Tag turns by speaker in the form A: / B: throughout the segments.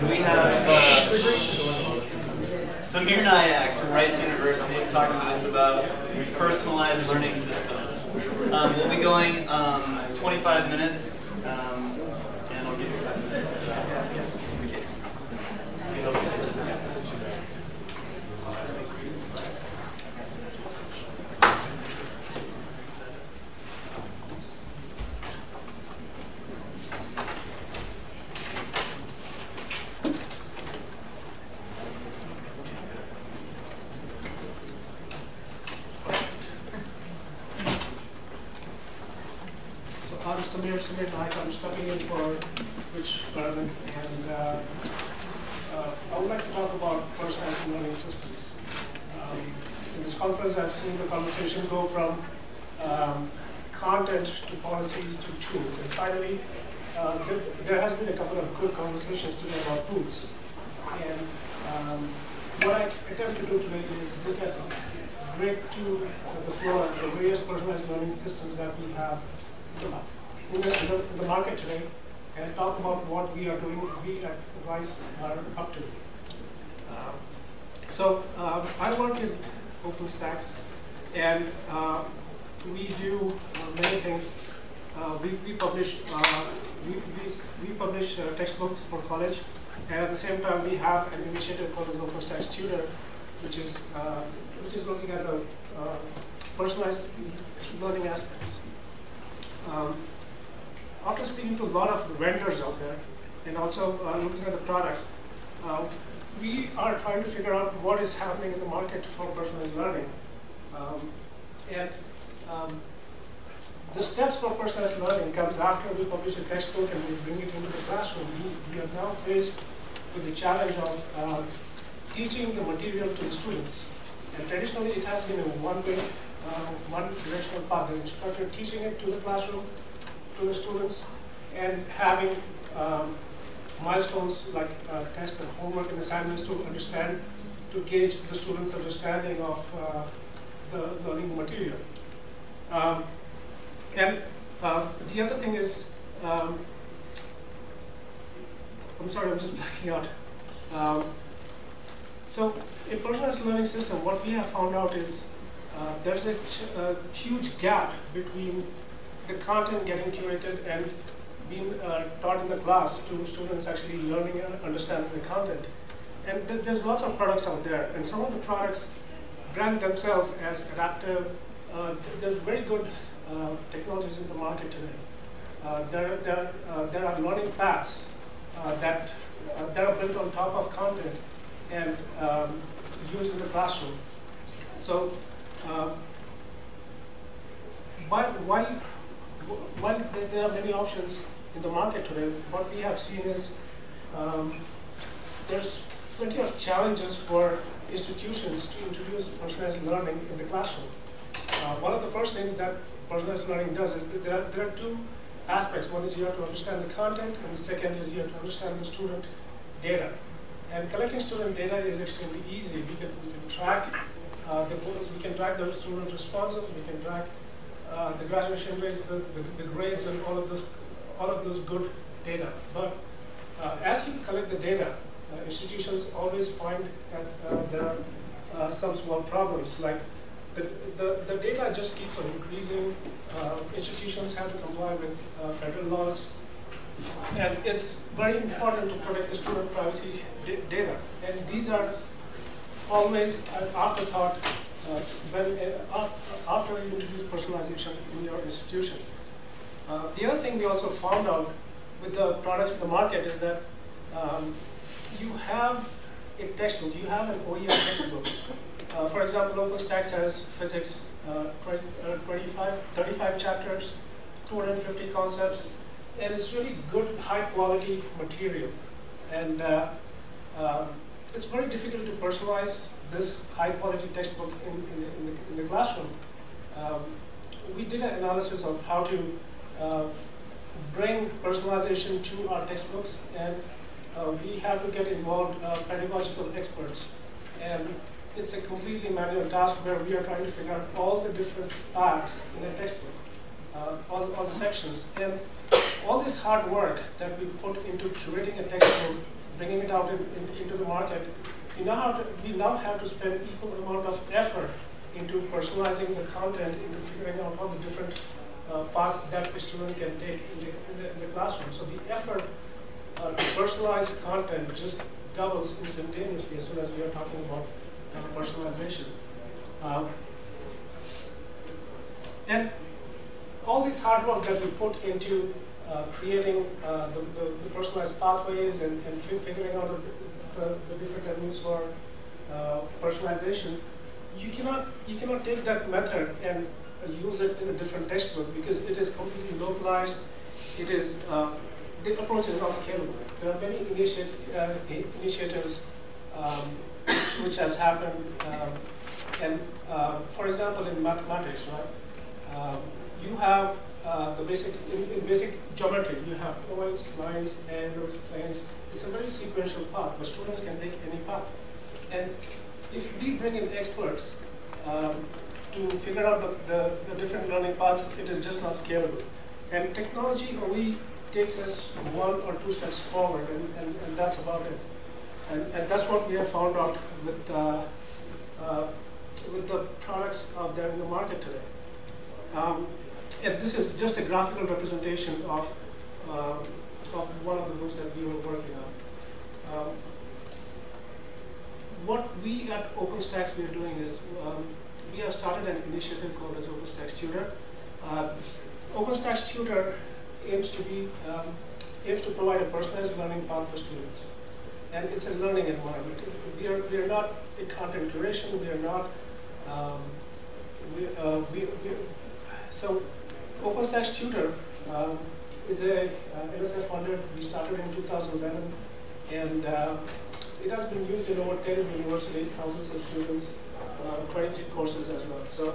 A: We have Samir Nayak from Rice University talking to us about personalized learning systems. We'll be going 25 minutes, and I'll give you 5 minutes.
B: Samir Nayak, I'm stepping in for Rich Berman, and I would like to talk about personalized learning systems. In this conference, I've seen the conversation go from content to policies to tools, and finally, there has been a couple of good conversations today about tools. And what I attempt to do today is look at break to the floor the various personalized learning systems that we have in the market today, and talk about what we are doing, we at Rice are up to. I work in OpenStax, and we do many things. We publish textbooks for college, and at the same time we have an initiative called the OpenStax Tutor, which is looking at the personalized learning aspects. After speaking to a lot of vendors out there, and also looking at the products, we are trying to figure out what is happening in the market for personalized learning. The steps for personalized learning comes after we publish a textbook and we bring it into the classroom. We are now faced with the challenge of teaching the material to the students. And traditionally, it has been a one-way, one-directional path. The instructor teaching it to the classroom, to the students, and having milestones like tests and homework and assignments to understand, to gauge the students' understanding of the learning material. The other thing is, I'm sorry, I'm just blacking out. So in personalized learning system, what we have found out is there's a huge gap between the content getting curated and being taught in the class to students actually learning and understanding the content. And there's lots of products out there, and some of the products brand themselves as adaptive. There's very good technologies in the market today. There are learning paths that are built on top of content and used in the classroom. So while there are many options in the market today, what we have seen is there's plenty of challenges for institutions to introduce personalized learning in the classroom. One of the first things that personalized learning does is that there are two aspects. One is you have to understand the content, and the second is you have to understand the student data. And collecting student data is extremely easy. We can track the student responses, we can track the graduation rates, the grades, and all of those good data. But as you collect the data, institutions always find that there are some small problems, like the data just keeps on increasing. Institutions have to comply with federal laws, and it's very important to protect the student privacy data. And these are always an afterthought after you introduce personalization in your institution. The other thing we also found out with the products in the market is that you have a textbook, you have an OEM textbook. For example, OpenStax has physics, 35 chapters, 250 concepts, and it's really good, high quality material. And it's very difficult to personalize this high quality textbook in the classroom. We did an analysis of how to bring personalization to our textbooks, and we have to get involved pedagogical experts. And it's a completely manual task where we are trying to figure out all the different parts in a textbook, all the sections. And all this hard work that we put into curating a textbook bringing it out into the market, we now have to spend equal amount of effort into personalizing the content, into figuring out all the different paths that a student can take in the classroom. So the effort to personalize content just doubles instantaneously as soon as we are talking about personalization. And all this hard work that we put into creating the personalized pathways and figuring out the different avenues for personalization, you cannot take that method and use it in a different textbook because it is completely localized. It is the approach is not scalable. There are many initiatives which has happened, and for example, in mathematics, right? You have the basic in basic geometry. You have points, lines, angles, planes. It's a very sequential path, but students can take any path. And if we bring in experts to figure out the different learning paths, it is just not scalable. And technology only takes us 1 or 2 steps forward, and that's about it. And that's what we have found out with the products out there in the market today. And this is just a graphical representation of one of the books that we were working on. What we at OpenStax we are doing is we have started an initiative called as OpenStax Tutor. OpenStax Tutor aims to provide a personalized learning path for students, and it's a learning environment. We are not a content curation. We are not. So OpenStax Tutor is a NSF funded. We started in 2011, and it has been used in over 10 universities, thousands of students, 23 courses as well. So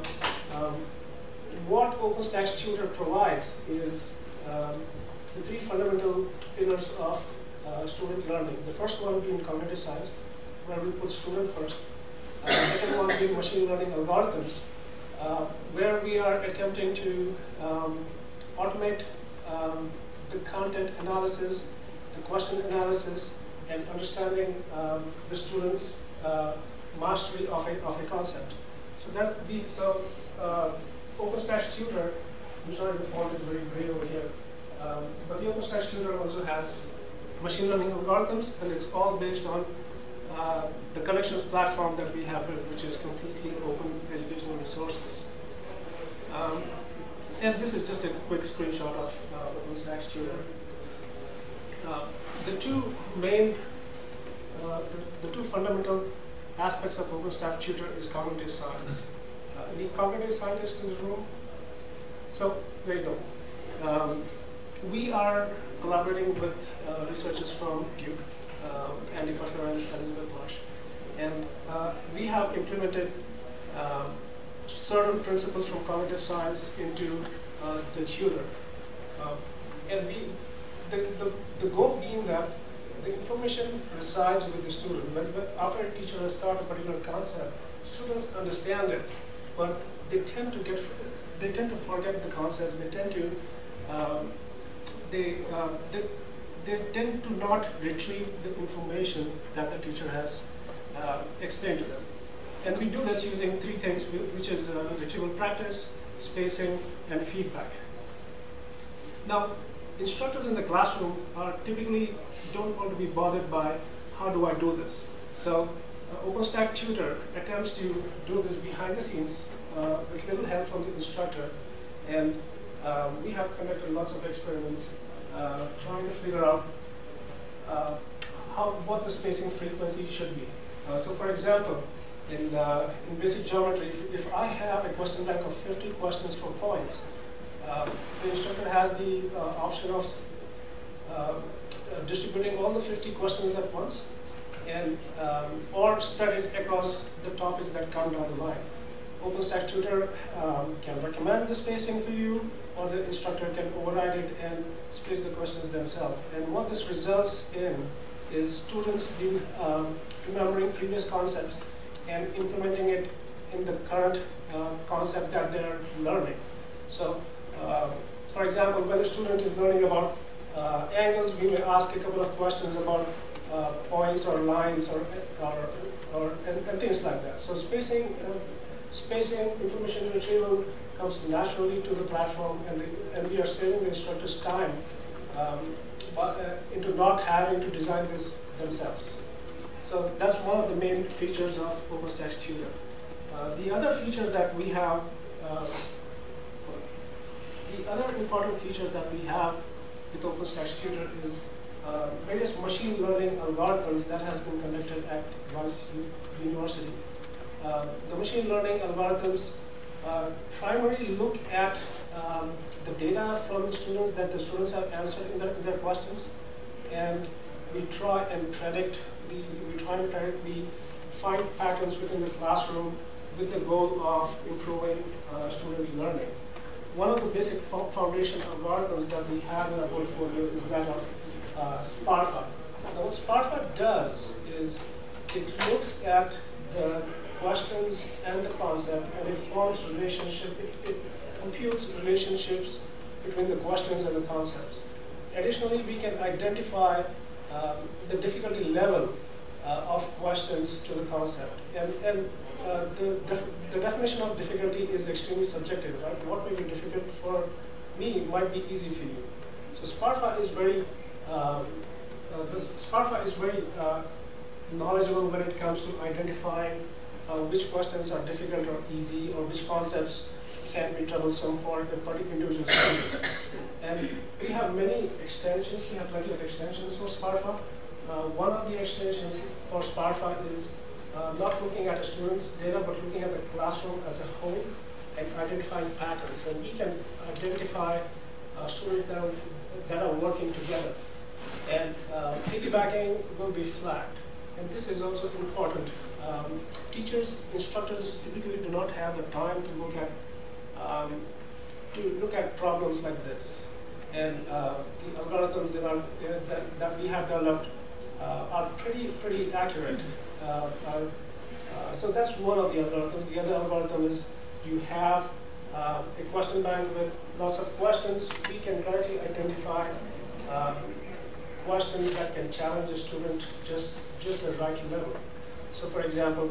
B: what OpenStax Tutor provides is the 3 fundamental pillars of student learning. The first one being cognitive science, where we put student first. The second one being machine learning algorithms, where we are attempting to automate the content analysis, the question analysis, and understanding the students' mastery of a concept. So OpenStax Tutor, I'm sorry the font is very gray over here, but the OpenStax Tutor also has machine learning algorithms, and it's all based on the collections platform that we have built, which is completely open educational resources. And this is just a quick screenshot of OpenStax Tutor. The two fundamental aspects of OpenStax Tutor is cognitive science. Any cognitive scientists in the room? So there you go. We are collaborating with researchers from Duke, Andy Butler and Elizabeth Marsh, and we have implemented certain principles from cognitive science into the tutor. And the goal being that the information resides with the student. But after a teacher has taught a particular concept, students understand it, but they tend to forget the concepts. They tend to not retrieve the information that the teacher has explained to them. And we do this using 3 things, which is retrieval practice, spacing, and feedback. Now, instructors in the classroom typically don't want to be bothered by how do I do this. So OpenStax Tutor attempts to do this behind the scenes with little help from the instructor. And we have conducted lots of experiments trying to figure out what the spacing frequency should be. So for example, in basic geometry, if I have a question bank of 50 questions for points, the instructor has the option of distributing all the 50 questions at once, and or spread it across the topics that come down the line. OpenStax Tutor can recommend the spacing for you, or the instructor can override it and space the questions themselves. And what this results in is students remembering previous concepts and implementing it in the current concept that they're learning. So, for example, when a student is learning about angles, we may ask a couple of questions about points or lines and things like that. So spacing, information retrieval comes naturally to the platform, and we are saving the instructors time into not having to design this themselves. So that's one of the main features of OpenStax Tutor. The other feature that we have, the other important feature that we have with OpenStax Tutor is various machine learning algorithms that has been conducted at Rice University. The machine learning algorithms primarily look at the data from the students that the students have answered in their questions, and we try and predict the find patterns within the classroom with the goal of improving student learning. One of the basic foundation algorithms that we have in our portfolio is that of SPARFA. Now what SPARFA does is it looks at the questions and the concept, and it forms relationship, it computes relationships between the questions and the concepts. Additionally, we can identify the difficulty level of questions to the concept. And the definition of difficulty is extremely subjective, right? What may be difficult for me might be easy for you. So SPARFA is very, knowledgeable when it comes to identifying which questions are difficult or easy, or which concepts can be troublesome for a particular individual student. And we have many extensions. We have plenty of extensions for SPARFA. One of the extensions for SPARFA is not looking at a student's data, but looking at the classroom as a whole and identifying patterns. And we can identify students that are working together. And piggybacking will be flagged. And this is also important. Instructors typically do not have the time to look at problems like this. And the algorithms that we have developed are pretty accurate. So that's one of the algorithms. The other algorithm is you have a question bank with lots of questions. We can directly identify questions that can challenge a student just the right level. So for example,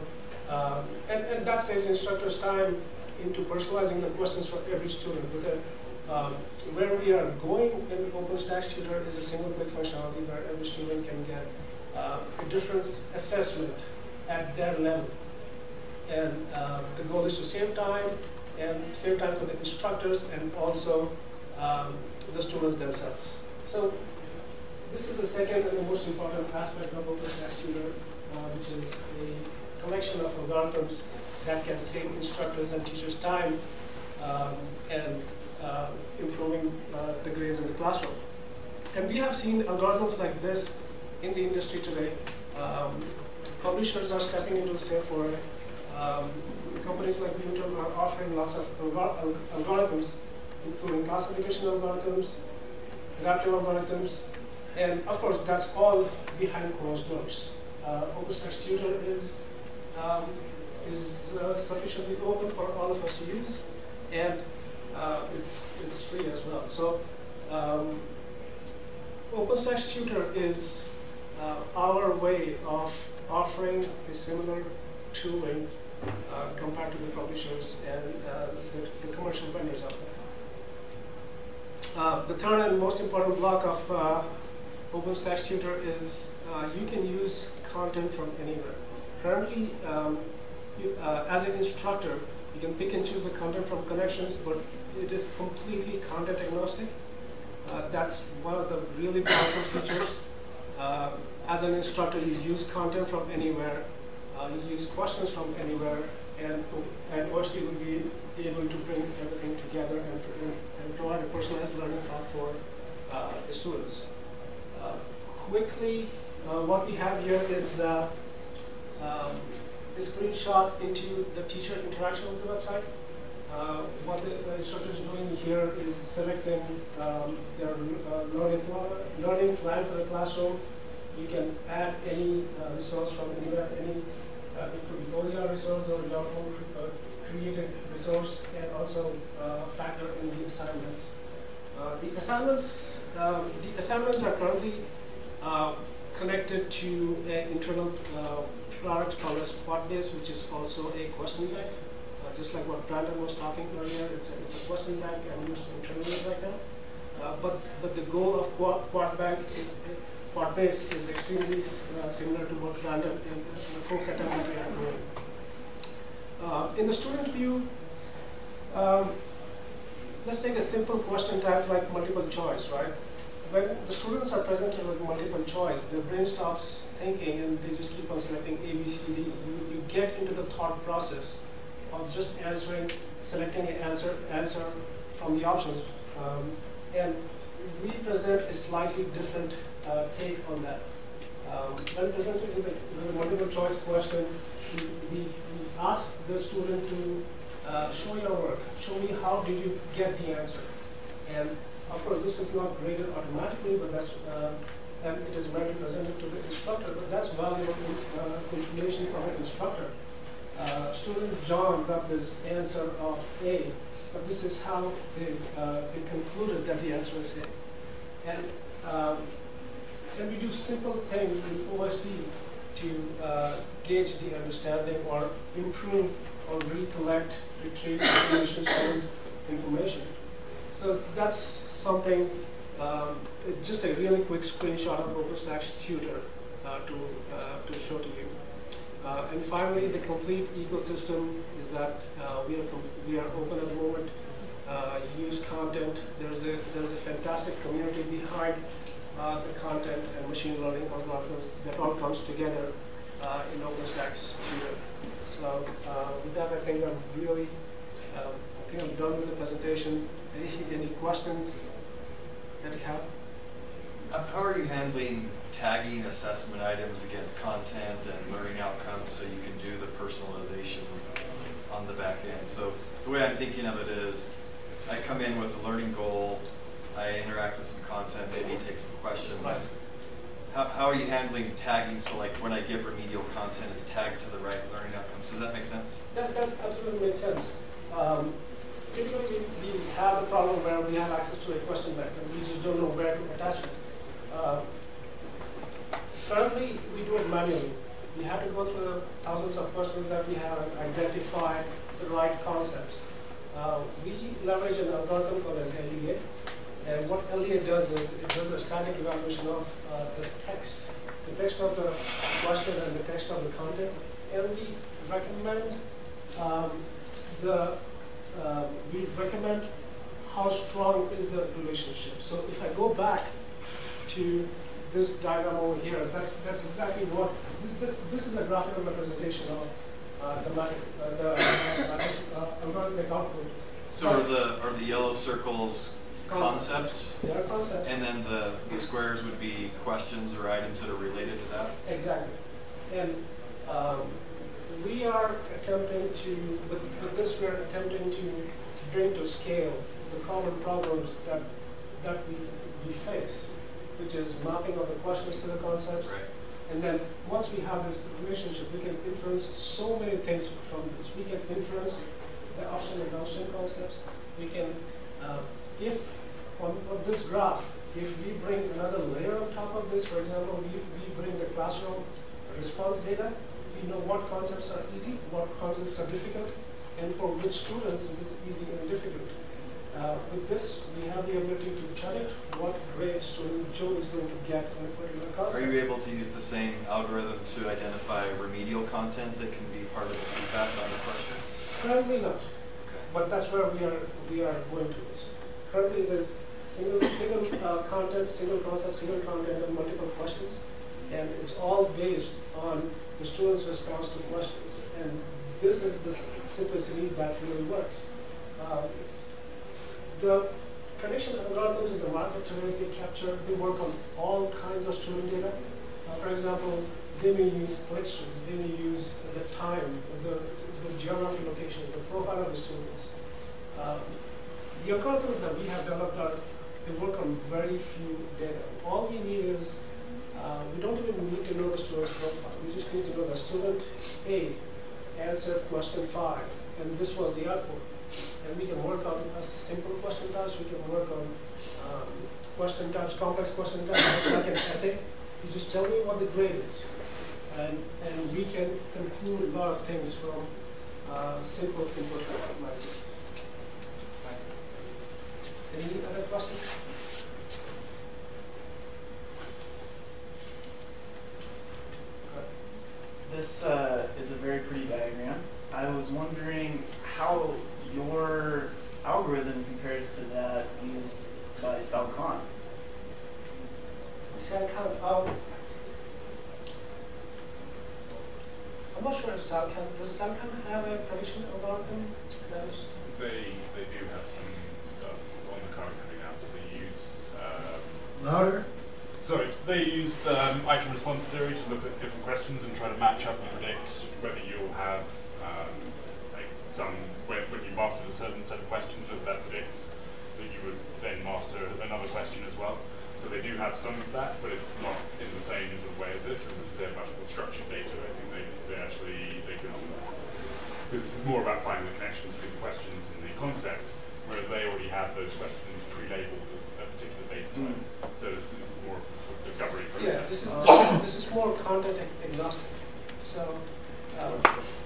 B: and that saves instructors time into personalizing the questions for every student. Where we are going in OpenStax Tutor is a single-click functionality where every student can get a difference assessment at their level. And the goal is to save time for the instructors and also the students themselves. So this is the second and the most important aspect of OpenStax Tutor, which is a collection of algorithms that can save instructors and teachers time and improving the grades in the classroom. And we have seen algorithms like this in the industry today. Publishers are stepping into the same foray. Companies like Newton are offering lots of algorithms, including classification algorithms, adaptive algorithms, and of course that's all behind closed doors. OpenStax Tutor is sufficiently open for all of us to use, and it's free as well. So OpenStax Tutor is our way of offering a similar tooling compared to the publishers and the commercial vendors out there. The third and most important block of OpenStax Tutor is you can use content from anywhere. Currently, as an instructor, you can pick and choose the content from connections, but it is completely content agnostic. That's one of the really powerful features. As an instructor, you use content from anywhere, you use questions from anywhere, and OST will be able to bring everything together and provide a personalized learning path for the students. Quickly, what we have here is a screenshot into the teacher interaction with the website. What the instructor is doing here is selecting their learning plan for the classroom. You can add any resource from anywhere, it could be OER resource or your own created resource, and also factor in the assignments. The assignments are currently connected to an internal product called as QuadBase, which is also a question bank. Just like what Brandon was talking earlier, it's a question bank and used internally right now. But the goal of QuadBase is extremely similar to what Brandon and the folks at MIT are doing. In the student view, let's take a simple question type like multiple choice, right? When the students are presented with multiple choice, their brain stops thinking and they just keep on selecting A, B, C, D. You get into the thought process of just selecting an answer from the options. And we present a slightly different take on that. When presented with a multiple choice question, we ask the student to show your work. Show me how did you get the answer. And of course, this is not graded automatically, but that's and it is rarely presented to the instructor. But that's valuable information from an instructor. Student John got this answer of A, but this is how they concluded that the answer is A. And we do simple things in OSD to gauge the understanding or improve or recollect, retrieve information. So that's something, just a really quick screenshot of OpenStax Tutor to show to you. And finally, the complete ecosystem is that we are open at the moment. Use content. There's a fantastic community behind the content and machine learning algorithms that all comes together in OpenStax Tutor. So with that, I think I'm done with the presentation. Any questions that you have?
C: How are you handling tagging assessment items against content and learning outcomes so you can do the personalization on the back end? So the way I'm thinking of it is I come in with a learning goal, I interact with some content, maybe take some questions.
B: Right.
C: How are you handling tagging so like when I give remedial content, it's tagged to the right learning outcomes? Does that make sense?
B: That absolutely makes sense. Typically, we have the problem where we have access to a question bank and we just don't know where to attach it. Currently, we do it manually. We have to go through the thousands of questions that we have and identify the right concepts. We leverage an algorithm called as LEA. And what LEA does is it does a static evaluation of the text of the question and the text of the content. And we recommend how strong is the relationship. So if I go back to this diagram over here, that's exactly what this is a graphical representation of the algorithmic output.
C: So are the yellow circles concepts?
B: They are concepts.
C: And then the squares would be questions or items that are related to that?
B: Exactly. And we are attempting to, with this we are attempting to bring to scale the common problems that we face, which is mapping of the questions to the concepts.
C: Right.
B: And then once we have this relationship, we can inference so many things from this. We can inference the upstream and downstream concepts. We can, if on this graph, if we bring another layer on top of this, for example, we bring the classroom response data, we know what concepts are easy, what concepts are difficult, and for which students it is easy and difficult. With this, we have the ability to predict what grade student Joe is going to get on a particular concept.
C: Are you able to use the same algorithm to identify remedial content that can be part of the feedback on the question?
B: Currently not,
C: Okay.
B: but that's where we are going towards. Currently, there's single content, single concept, single content, and multiple questions, and it's all based on the student's response to questions. And this is the simplicity that really works. The prediction algorithms in the market today, they work on all kinds of student data. For example, they may use click streams, they may use the time, the geography locations, the profile of the students. The algorithms that we have developed they work on very few data. All we need is, we don't even need to know the student's profile. We just need to know the student A answered question 5, and this was the output. And we can work on a simple question types, we can work on question types, complex question types, like an essay. You just tell me what the grade is, and we can conclude a lot of things from simple input like this. Any other questions?
A: This is a very pretty diagram. I was wondering how your algorithm compares to that used by Sal Khan.
B: Sal Khan, I'm not sure if Sal Khan, does Sal Khan have a prediction algorithm?
D: They do have some stuff on the current coming out, so they use
E: Louder?
D: sorry, they use item response theory to look at different questions and try to match up and predict whether you'll have like when you master a certain set of questions, whether that predicts that you would then master another question as well. So they do have some of that, but it's not in the same sort of way as this, and because they're much more structured data, I think they can, because this is more about finding the connections between the questions and the concepts, whereas they already have those questions pre-labeled as a particular data type. So this is more of a sort of discovery process.
B: Yeah, this is more content agnostic. So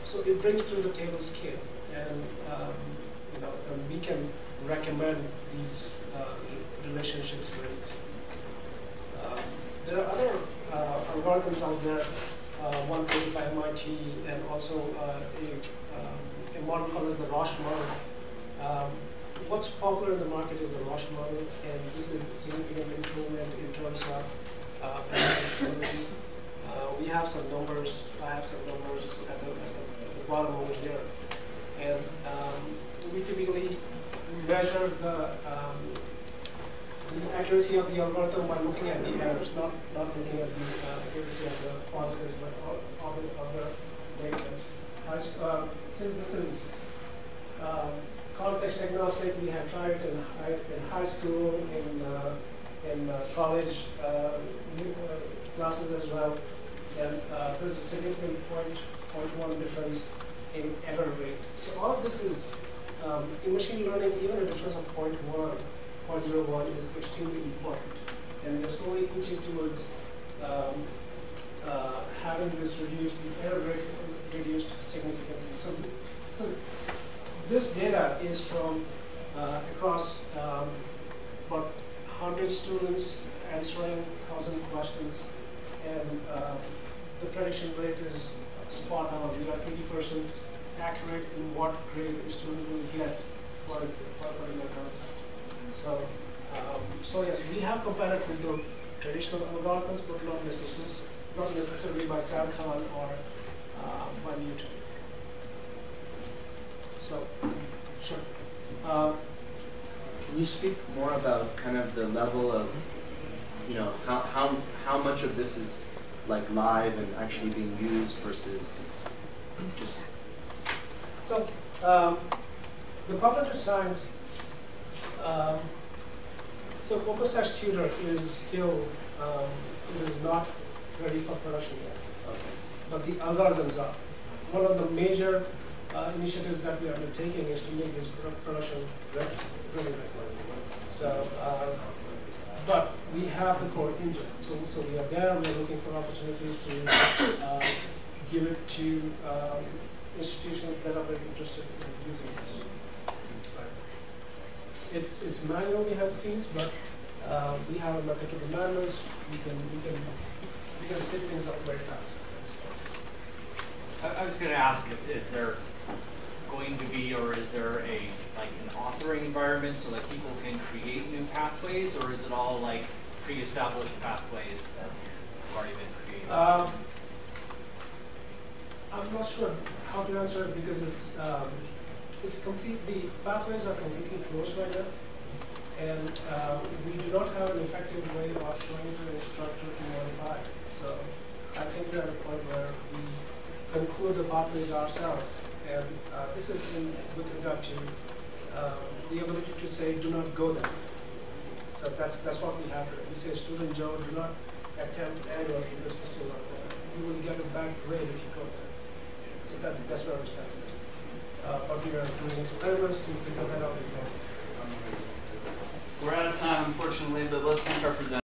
B: so it brings to the table scale, and and we can recommend these relationships very easily. There are other algorithms out there, one created by MIT, and also a model called as the Roche model. What's popular in the market is the Roche model, and this is a significant improvement in terms of predictability. We have some numbers. I have some numbers at the bottom over here, and we typically measure the accuracy of the algorithm by looking at the errors, not looking at the accuracy of the positives, but of the negatives. Since this is context agnostic, we have tried it in high school, in college classes as well, and there's a significant 0.1 difference in error rate. So all of this is in machine learning, even a difference of 0.01 is extremely important, and we're slowly inching towards having this reduced, the error rate reduced significantly. So this data is from across about 100 students answering 1,000 questions, and the prediction rate is spot on. We are 80% accurate in what grade a student will get for a particular concept. So yes, we have compared it with the traditional algorithms, but not necessarily by Sal Khan or by Newton. So, sure.
F: Can you speak more about kind of the level of, how much of this is like live and actually being used versus just?
B: So, the cognitive science. So OpenStax Tutor is still it is not ready for production yet, but the algorithms are. One of the major initiatives that we are undertaking is to make this production ready. So, but we have the core engine. So we are there. We are looking for opportunities to give it to institutions that are very interested in using this. It's manual behind the scenes, but we have a method to the madness. We can speed things up very fast.
G: I was going to ask, is there going to be, or is there an authoring environment so that people can create new pathways, or is it all like pre-established pathways that have already been created?
B: I'm not sure how to answer it because it's completely, pathways are completely closed right now, and we do not have an effective way of showing to the instructor to modify it. So I think we're at a point where we conclude the pathways ourselves, and this is with regard to the ability to say, do not go there. So that's what we have here. We say, student Joe, do not attempt annual because it's still not there. You will get a bad grade if you go there. So that's where we're standing. But we are doing experiments to figure that out exactly.
A: We're out of time, unfortunately, but let's thank our presenters.